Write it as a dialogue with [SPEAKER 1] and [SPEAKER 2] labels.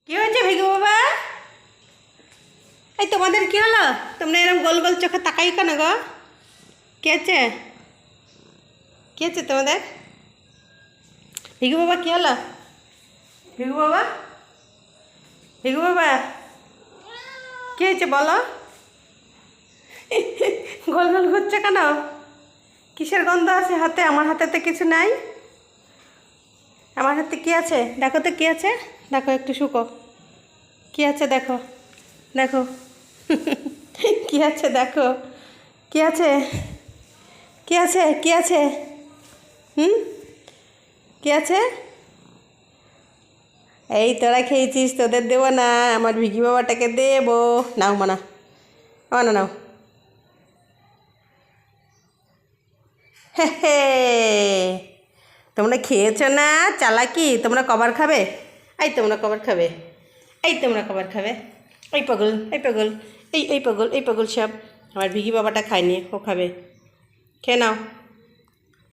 [SPEAKER 1] কি হয়েছে ভিগু বাবা? এই তোমাদের কি হলো? তোমরা এরকম গোল গোল চোখে তাকাই কেন গো? কি আছে? কি আছে তোমাদের? ভিগু বাবা কি হলো? ভিগু বাবা, ভিগু বাবা কি হয়েছে বলো? গোল গোল ঘুরছে কেন? কিসের গন্ধ আছে হাতে? আমার হাতে তো কিছু নাই। আমার হাতে কি আছে দেখো তো, কি আছে দেখো, একটু শুকো। কি আছে দেখো, দেখো। কি আছে দেখো, কি আছে, কি আছে, কি আছে? হুম, কি আছে? এই তোরা খেয়েছিস, তোদের দেবো না, আমার ভিকি বাবাটাকে দেবো। নাও মানা, মানা নাও। হে হে, তোমরা খেয়েছো না? চালাকি, তোমরা কবার খাবে? এই তোমরা কবার খাবে? এই তোমরা কবার খাবে? এই পাগল, এই পাগল, এই পাগল, এই পাগল সব। আমার ভিকি বাবাটা খায়নি, ও খাবে। খেয়ে নাও।